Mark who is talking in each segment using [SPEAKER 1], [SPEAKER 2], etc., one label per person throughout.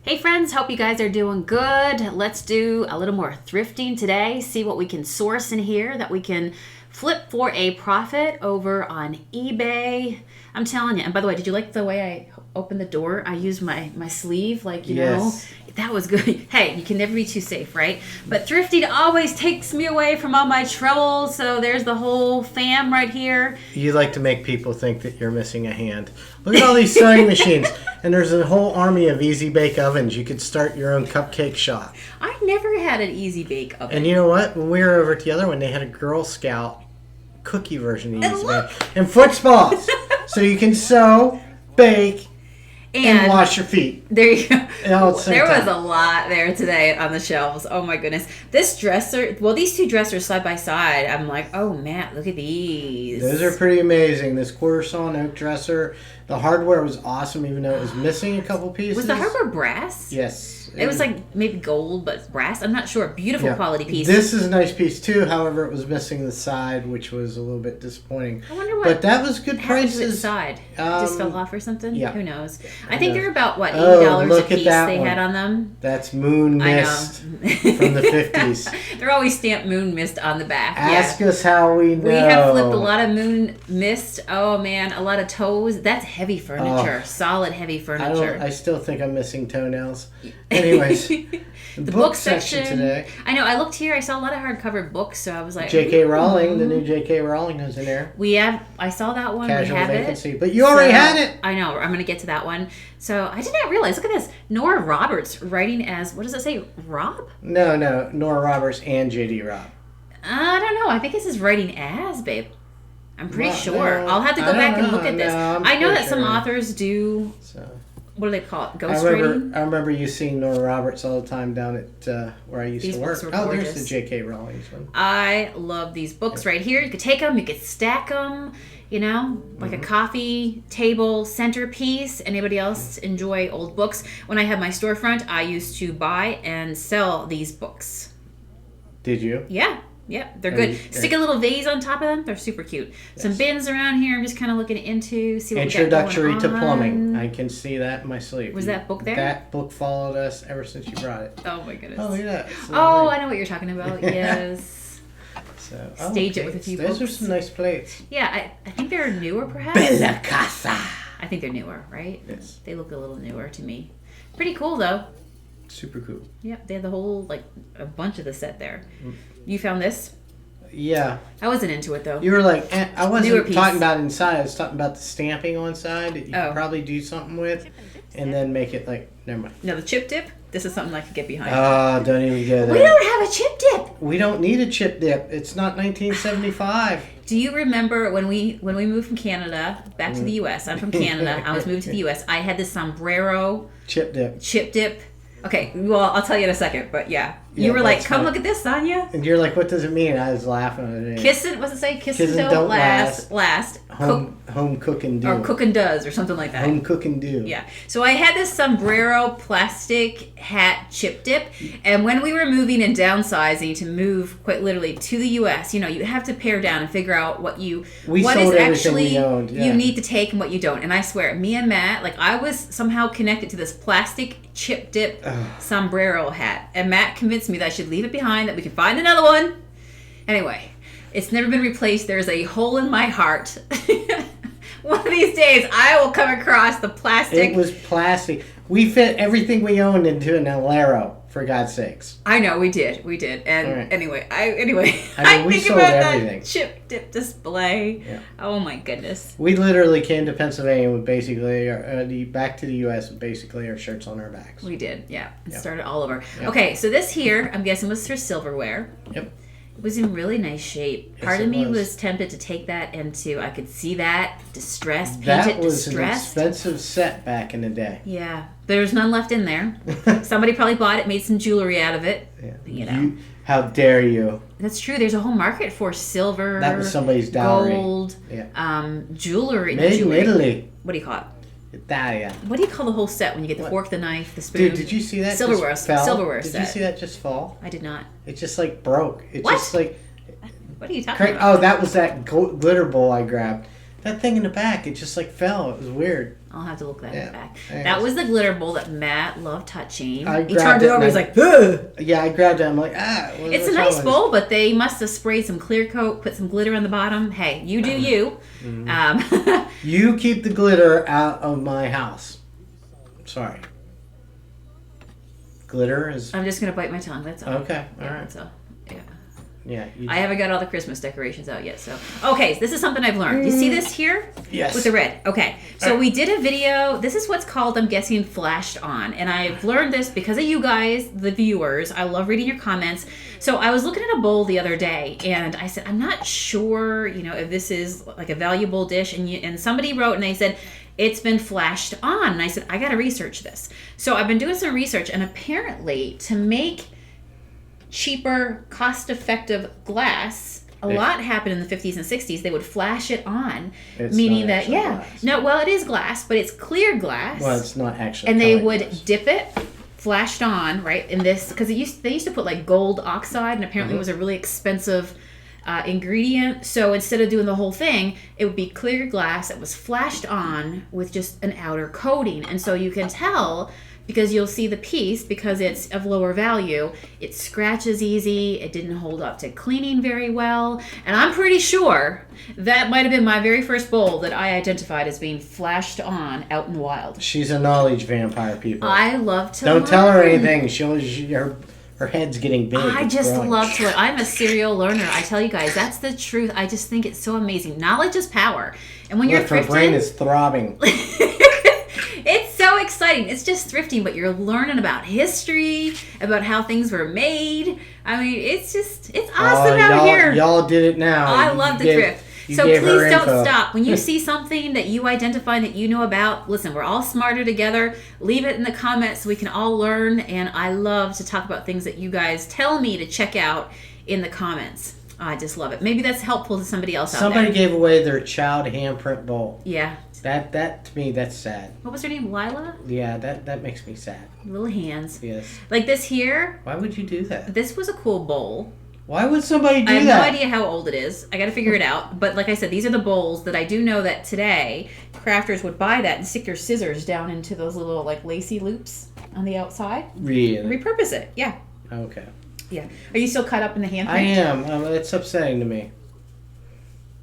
[SPEAKER 1] Hey friends, hope you guys are doing good. Let's do a little more thrifting today. See what we can source in here that we can flip for a profit over on eBay. I'm telling you. And by the way, did you like the way I opened the door? I used my sleeve, like, you know. That was good. Hey, you can never be too safe, right? But thrifting always takes me away from all my troubles. So there's the whole fam right here.
[SPEAKER 2] You like to make people think that you're missing a hand. Look at all these sewing machines. And there's a whole army of easy bake ovens. You could start your own cupcake shop.
[SPEAKER 1] I never had an easy bake oven.
[SPEAKER 2] And you know what? When we were over at the other one, they had a Girl Scout cookie version of easy bake. And footballs. So you can sew, bake, and wash your feet.
[SPEAKER 1] There you go.
[SPEAKER 2] There
[SPEAKER 1] was a lot there today on the shelves. Oh my goodness. This dresser, well, these two dressers side by side, I'm like, oh Matt, look at these.
[SPEAKER 2] Those are pretty amazing. This quarter sawn oak dresser, the hardware was awesome even though it was missing a couple pieces.
[SPEAKER 1] Was the hardware brass?
[SPEAKER 2] Yes.
[SPEAKER 1] It was like maybe gold, but brass. I'm not sure. Beautiful quality piece.
[SPEAKER 2] This is a nice piece too. However, it was missing the side, which was a little bit disappointing.
[SPEAKER 1] I wonder what.
[SPEAKER 2] But that was good prices.
[SPEAKER 1] The side just fell off or something.
[SPEAKER 2] Yeah.
[SPEAKER 1] Who knows? I think they're about what $80 a piece they had on them.
[SPEAKER 2] That's moon mist from the 50s.
[SPEAKER 1] They're always stamped moon mist on the back.
[SPEAKER 2] Ask us how we know.
[SPEAKER 1] We have flipped a lot of moon mist. Oh man, a lot of toes. That's heavy furniture. Solid heavy furniture.
[SPEAKER 2] I still think I'm missing toenails. Anyways,
[SPEAKER 1] the book section
[SPEAKER 2] today.
[SPEAKER 1] I know. I looked here. I saw a lot of hardcover books, so I was like,
[SPEAKER 2] J.K. Rowling. The new J.K. Rowling is in there.
[SPEAKER 1] I saw that one.
[SPEAKER 2] Casual
[SPEAKER 1] we have
[SPEAKER 2] Vacancy, but you already had it.
[SPEAKER 1] I know. I'm going to get to that one. So I did not realize. Look at this. Nora Roberts writing as, what does it say? Rob?
[SPEAKER 2] No. Nora Roberts and J.D. Robb.
[SPEAKER 1] I don't know. I think it says writing as, babe. I'm pretty sure. I'll have to go back and look at this. I know that some authors do. What do they call it? Ghostwriting?
[SPEAKER 2] I remember you seeing Nora Roberts all the time down at where I used to work.
[SPEAKER 1] There's
[SPEAKER 2] the J.K. Rowling one.
[SPEAKER 1] I love these books right here. You could take them, you could stack them, you know, like a coffee table centerpiece. Anybody else enjoy old books? When I had my storefront, I used to buy and sell these books.
[SPEAKER 2] Did you?
[SPEAKER 1] Yeah. Yep, they're good. Stick a little vase on top of them. They're super cute. Yes. Some bins around here. I'm just kind of looking into, see what we got going on.
[SPEAKER 2] Introductory to Plumbing. I can see that in my sleep.
[SPEAKER 1] Was that book there?
[SPEAKER 2] That book followed us ever since you brought it.
[SPEAKER 1] Oh my goodness.
[SPEAKER 2] Oh, look at that.
[SPEAKER 1] Oh, I know what you're talking about. Yes. Stage it with a few books.
[SPEAKER 2] Those are some nice plates.
[SPEAKER 1] Yeah, I think they're newer perhaps.
[SPEAKER 2] Bella Casa.
[SPEAKER 1] I think they're newer, right?
[SPEAKER 2] Yes.
[SPEAKER 1] They look a little newer to me. Pretty cool though.
[SPEAKER 2] Super cool.
[SPEAKER 1] Yep, they had the whole, like, a bunch of the set there. You found this?
[SPEAKER 2] Yeah.
[SPEAKER 1] I wasn't into it though.
[SPEAKER 2] You were like, I wasn't talking about inside. I was talking about the stamping on side that you could probably do something with and then make it like, never mind.
[SPEAKER 1] No, the chip dip? This is something I could get behind.
[SPEAKER 2] Oh, don't even go there.
[SPEAKER 1] We don't have a chip dip.
[SPEAKER 2] We don't need a chip dip. It's not 1975.
[SPEAKER 1] Do you remember when we moved from Canada back to the U.S.? I'm from Canada. I was moving to the U.S. I had this sombrero.
[SPEAKER 2] Chip dip.
[SPEAKER 1] Okay, well, I'll tell you in a second, but yeah. You were like, come look at this, Sonia.
[SPEAKER 2] And you're like, what does it mean? I was laughing at it.
[SPEAKER 1] Kissing, what's it say? Kissing don't last.
[SPEAKER 2] Home cooking do.
[SPEAKER 1] Or cooking does, or something like that.
[SPEAKER 2] Home cooking do.
[SPEAKER 1] Yeah. So I had this sombrero plastic hat chip dip, and when we were moving and downsizing to move quite literally to the U.S., you know, you have to pare down and figure out what is actually you need to take and what you don't. And I swear, me and Matt, like I was somehow connected to this plastic chip dip sombrero hat, and Matt convinced me that I should leave it behind, that we could find another one. Anyway, it's never been replaced. There's a hole in my heart. One of these days, I will come across the plastic.
[SPEAKER 2] It was plastic. We fit everything we owned into an Alero, for God's sakes.
[SPEAKER 1] I know, we did. And anyway, I
[SPEAKER 2] we
[SPEAKER 1] think
[SPEAKER 2] sold
[SPEAKER 1] about
[SPEAKER 2] everything.
[SPEAKER 1] That chip dip display.
[SPEAKER 2] Yeah.
[SPEAKER 1] Oh my goodness.
[SPEAKER 2] We literally came to Pennsylvania with basically, back to the U.S. with basically our shirts on our backs.
[SPEAKER 1] We did, yeah. It started all over. Yep. Okay, so this here, I'm guessing was for Silverware.
[SPEAKER 2] Yep.
[SPEAKER 1] It was in really nice shape.
[SPEAKER 2] Yes,
[SPEAKER 1] Part of me was tempted to take that into, I could see that, distressed,
[SPEAKER 2] that
[SPEAKER 1] painted
[SPEAKER 2] was
[SPEAKER 1] distressed.
[SPEAKER 2] An expensive set back in the day.
[SPEAKER 1] Yeah. There's none left in there. Somebody probably bought it, made some jewelry out of it.
[SPEAKER 2] Yeah.
[SPEAKER 1] You know.
[SPEAKER 2] How dare you?
[SPEAKER 1] That's true. There's a whole market for silver,
[SPEAKER 2] that was somebody's dowry.
[SPEAKER 1] Gold, jewelry.
[SPEAKER 2] Made in Italy.
[SPEAKER 1] What do you call it?
[SPEAKER 2] Italia.
[SPEAKER 1] What do you call the whole set when you get the fork, the knife, the spoon?
[SPEAKER 2] Dude, did you see that?
[SPEAKER 1] Silverware set.
[SPEAKER 2] Did you see that just fall?
[SPEAKER 1] I did not.
[SPEAKER 2] It just like broke. It
[SPEAKER 1] what?
[SPEAKER 2] just like.
[SPEAKER 1] What are you talking about?
[SPEAKER 2] Oh, that was that glitter bowl I grabbed. That thing in the back, it just like fell. It was weird.
[SPEAKER 1] I'll have to look that in the back.
[SPEAKER 2] Yes.
[SPEAKER 1] That was the glitter bowl that Matt loved touching.
[SPEAKER 2] He
[SPEAKER 1] turned it over. He's like, ugh.
[SPEAKER 2] Yeah, I grabbed it. I'm like,
[SPEAKER 1] It's a nice bowl, but they must have sprayed some clear coat, put some glitter on the bottom. Hey, you do you.
[SPEAKER 2] You keep the glitter out of my house. Sorry. Glitter is...
[SPEAKER 1] I'm just going to bite my tongue. That's all.
[SPEAKER 2] Okay. All right.
[SPEAKER 1] That's all. Yeah.
[SPEAKER 2] Yeah.
[SPEAKER 1] I haven't got all the Christmas decorations out yet, so. Okay, this is something I've learned. You see this here?
[SPEAKER 2] Yes.
[SPEAKER 1] With the red. Okay. So we did a video. This is what's called, I'm guessing, flashed on. And I've learned this because of you guys, the viewers. I love reading your comments. So I was looking at a bowl the other day, and I said, I'm not sure, if this is like a valuable dish. And somebody wrote, and they said, it's been flashed on. And I said, I got to research this. So I've been doing some research, and apparently to make cheaper, cost-effective glass, a lot happened in the 50s and 60s. They would flash it on, meaning that, glass. No, well, it is glass, but it's clear glass.
[SPEAKER 2] Well, it's not actually.
[SPEAKER 1] And they would dip it, flashed on, right, in this, because they used to put like gold oxide, and apparently it was a really expensive ingredient. So instead of doing the whole thing, it would be clear glass that was flashed on with just an outer coating. And so you can tell, because you'll see the piece, because it's of lower value, it scratches easy, it didn't hold up to cleaning very well, and I'm pretty sure that might have been my very first bowl that I identified as being flashed on out in the wild.
[SPEAKER 2] She's a knowledge vampire, people.
[SPEAKER 1] I love to
[SPEAKER 2] Don't
[SPEAKER 1] learn.
[SPEAKER 2] tell her anything. Her head's getting big.
[SPEAKER 1] I just love to learn. I'm a serial learner. I tell you guys, that's the truth. I just think it's so amazing. Knowledge is power. And when you're thrifting...
[SPEAKER 2] Her brain is throbbing.
[SPEAKER 1] It's so exciting. It's just thrifting, but you're learning about history, about how things were made. I mean, it's awesome out here.
[SPEAKER 2] Y'all did it now.
[SPEAKER 1] I love the thrift. So please don't stop. When you see something that you identify that you know about, listen, we're all smarter together. Leave it in the comments so we can all learn. And I love to talk about things that you guys tell me to check out in the comments. I just love it. Maybe that's helpful to somebody else out there.
[SPEAKER 2] Somebody gave away their child handprint bowl.
[SPEAKER 1] Yeah.
[SPEAKER 2] That to me, that's sad.
[SPEAKER 1] What was her name? Lila?
[SPEAKER 2] Yeah, that makes me sad.
[SPEAKER 1] Little hands.
[SPEAKER 2] Yes.
[SPEAKER 1] Like this here.
[SPEAKER 2] Why would you do that?
[SPEAKER 1] This was a cool bowl.
[SPEAKER 2] Why would somebody do that?
[SPEAKER 1] I have no idea how old it is. I got to figure it out. But like I said, these are the bowls that I do know that today crafters would buy that and stick their scissors down into those little like lacy loops on the outside.
[SPEAKER 2] Really?
[SPEAKER 1] And repurpose it. Yeah.
[SPEAKER 2] Okay.
[SPEAKER 1] Yeah. Are you still caught up in the handprint?
[SPEAKER 2] I am. It's upsetting to me.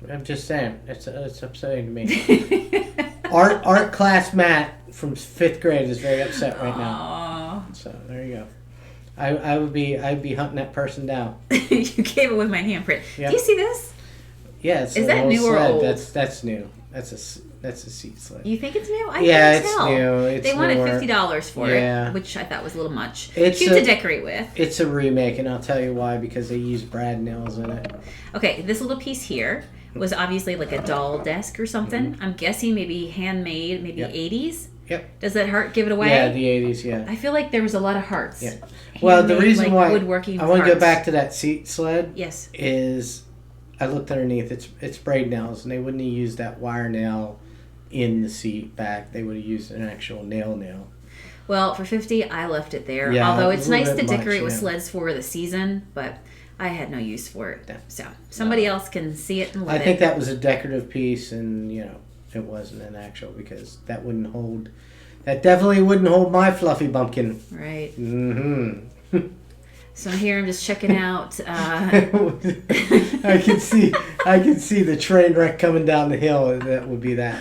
[SPEAKER 2] I'm just saying. It's upsetting to me. Art class Matt from 5th grade is very upset right now.
[SPEAKER 1] Aww.
[SPEAKER 2] So there you go. I'd be hunting that person down.
[SPEAKER 1] You gave it with my handprint.
[SPEAKER 2] Yep.
[SPEAKER 1] Do you see this?
[SPEAKER 2] Yeah, it's
[SPEAKER 1] is
[SPEAKER 2] a
[SPEAKER 1] that new
[SPEAKER 2] sled.
[SPEAKER 1] or old?
[SPEAKER 2] That's new. That's a seat sled.
[SPEAKER 1] You think it's new? I
[SPEAKER 2] can't
[SPEAKER 1] it's
[SPEAKER 2] tell. New.
[SPEAKER 1] They wanted $50 for it, which I thought was a little much. Cute to decorate with.
[SPEAKER 2] It's a remake, and I'll tell you why, because they use brad nails in it.
[SPEAKER 1] Okay, this little piece here was obviously like a doll desk or something. Mm-hmm. I'm guessing maybe handmade, maybe 80s.
[SPEAKER 2] Yep.
[SPEAKER 1] Does that heart give it away?
[SPEAKER 2] Yeah, the 80s, yeah.
[SPEAKER 1] I feel like there was a lot of hearts.
[SPEAKER 2] Yeah. Well, the reason why
[SPEAKER 1] woodworking
[SPEAKER 2] I want to go back to that seat sled is I looked underneath. It's braid nails, and they wouldn't have used that wire nail in the seat back. They would have used an actual nail.
[SPEAKER 1] Well, for $50, I left it there.
[SPEAKER 2] Yeah,
[SPEAKER 1] although it's nice to decorate with sleds for the season, but I had no use for it. So somebody else can see it and live
[SPEAKER 2] I think that was a decorative piece, and it wasn't an actual, because that definitely wouldn't hold my fluffy bumpkin.
[SPEAKER 1] Right.
[SPEAKER 2] Mm-hmm.
[SPEAKER 1] So here I'm just checking out.
[SPEAKER 2] I can see the train wreck coming down the hill. That would be that.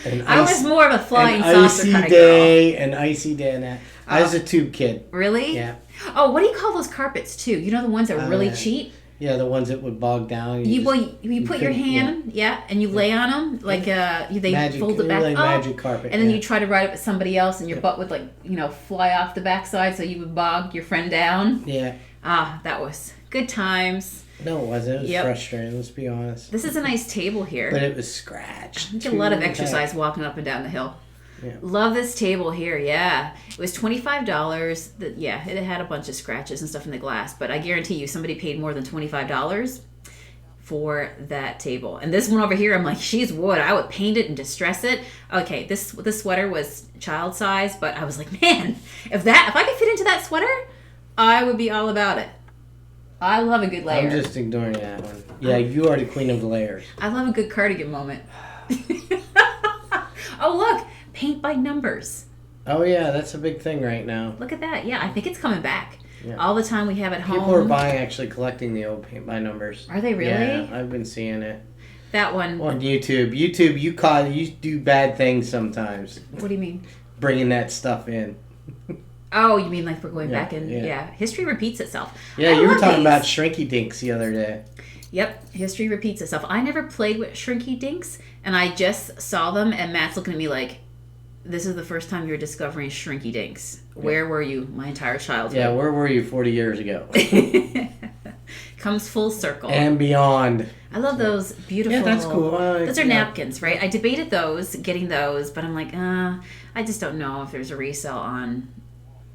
[SPEAKER 1] I was more of a flying saucer kind of
[SPEAKER 2] girl. An icy day, and that. I was a tube kid.
[SPEAKER 1] Really?
[SPEAKER 2] Yeah.
[SPEAKER 1] Oh, what do you call those carpets too? You know the ones that are really cheap?
[SPEAKER 2] Yeah, the ones that would bog down.
[SPEAKER 1] You put your hand, and you lay on them like they fold it back up,
[SPEAKER 2] magic carpet,
[SPEAKER 1] and then you try to ride up with somebody else, and your butt would fly off the backside, so you would bog your friend down.
[SPEAKER 2] Yeah.
[SPEAKER 1] That was good times.
[SPEAKER 2] No, it wasn't. It was frustrating. Let's be honest.
[SPEAKER 1] This is a nice table here,
[SPEAKER 2] but it was scratched.
[SPEAKER 1] I get a lot of exercise walking up and down the hill. Yeah. Love this table here. Yeah, it was $25. It had a bunch of scratches and stuff in the glass, but I guarantee you somebody paid more than $25 for that table. And this one over here, I'm like, she's wood. I would paint it and distress it. Okay, this sweater was child size, but I was like, man, if I could fit into that sweater, I would be all about it. I love a good layer.
[SPEAKER 2] I'm just ignoring that one. Yeah, you are the queen of the layers.
[SPEAKER 1] I love a good cardigan moment. Oh, look. Paint by numbers.
[SPEAKER 2] Oh, yeah, that's a big thing right now.
[SPEAKER 1] Look at that. Yeah, I think it's coming back.
[SPEAKER 2] Yeah.
[SPEAKER 1] All the time we have at home.
[SPEAKER 2] People are buying, actually collecting the old paint by numbers.
[SPEAKER 1] Are they really?
[SPEAKER 2] Yeah, I've been seeing it.
[SPEAKER 1] That one.
[SPEAKER 2] On YouTube. YouTube, you do bad things sometimes.
[SPEAKER 1] What do you mean?
[SPEAKER 2] Bringing that stuff in.
[SPEAKER 1] Oh, you mean like we're going back in?
[SPEAKER 2] Yeah.
[SPEAKER 1] Yeah. History repeats itself.
[SPEAKER 2] Yeah, you were talking about Shrinky Dinks the other day.
[SPEAKER 1] Yep, history repeats itself. I never played with Shrinky Dinks, and I just saw them, and Matt's looking at me like, this is the first time you're discovering Shrinky Dinks. Where were you my entire childhood?
[SPEAKER 2] Yeah, where were you 40 years ago?
[SPEAKER 1] Comes full circle.
[SPEAKER 2] And beyond.
[SPEAKER 1] I love those beautiful...
[SPEAKER 2] Yeah, that's cool.
[SPEAKER 1] Those are napkins, right? I debated getting those, but I'm like, I just don't know if there's a resale on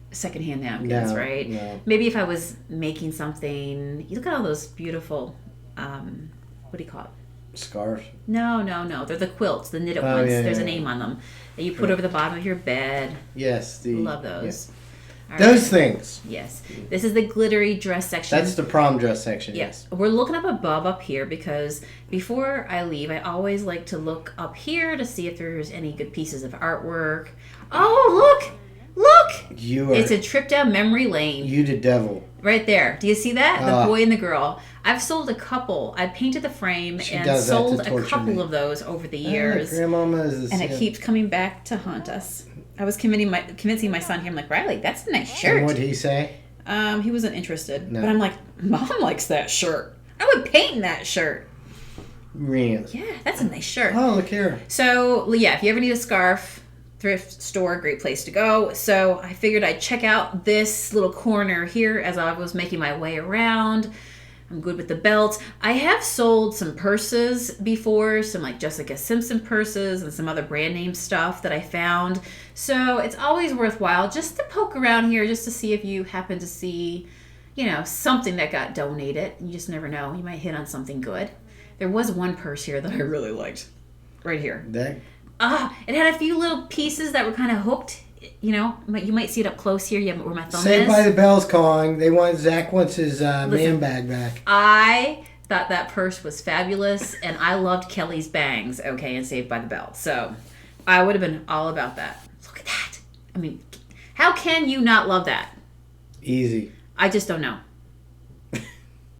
[SPEAKER 1] secondhand napkins, right?
[SPEAKER 2] No.
[SPEAKER 1] Maybe if I was making something... You look at all those beautiful... what do you call it?
[SPEAKER 2] Scarves?
[SPEAKER 1] No. They're the quilts, the knitted ones.
[SPEAKER 2] Yeah,
[SPEAKER 1] There's a
[SPEAKER 2] yeah.
[SPEAKER 1] name on them that you put over the bottom of your bed.
[SPEAKER 2] Yes.
[SPEAKER 1] Love those.
[SPEAKER 2] Yeah.
[SPEAKER 1] All
[SPEAKER 2] Those
[SPEAKER 1] right.
[SPEAKER 2] things.
[SPEAKER 1] Yes. This is the glittery dress section.
[SPEAKER 2] That's the prom dress section.
[SPEAKER 1] Yes. We're looking up above up here because before I leave, I always like to look up here to see if there's any good pieces of artwork. Oh, look! It's a trip down memory lane.
[SPEAKER 2] You the devil.
[SPEAKER 1] Right there. Do you see that? The boy and the girl. I've sold a couple. I painted the frame and sold a couple of those over the years.
[SPEAKER 2] Grandmama's
[SPEAKER 1] and it keeps coming back to haunt us. I was convincing my son here. I'm like, Riley, that's a nice shirt.
[SPEAKER 2] And what'd he say?
[SPEAKER 1] He wasn't interested.
[SPEAKER 2] No.
[SPEAKER 1] But I'm like, Mom likes that shirt. I would paint in that shirt.
[SPEAKER 2] Really?
[SPEAKER 1] Yeah, that's a nice shirt.
[SPEAKER 2] Oh, look here.
[SPEAKER 1] So, yeah, if you ever need a scarf, thrift store, great place to go. So I figured I'd check out this little corner here as I was making my way around. I'm good with the belts. I have sold some purses before, some like Jessica Simpson purses and some other brand name stuff that I found. So it's always worthwhile just to poke around here just to see if you happen to see, something that got donated. You just never know. You might hit on something good. There was one purse here that I really liked. Right here.
[SPEAKER 2] That?
[SPEAKER 1] It had a few little pieces that were kind of hooked. You might see it up close here. Where my thumb is.
[SPEAKER 2] Saved by the Bell's calling. Zach wants his man bag back.
[SPEAKER 1] I thought that purse was fabulous, and I loved Kelly's bangs, and Saved by the Bell. So I would have been all about that. Look at that. I mean, how can you not love that?
[SPEAKER 2] Easy.
[SPEAKER 1] I just don't know.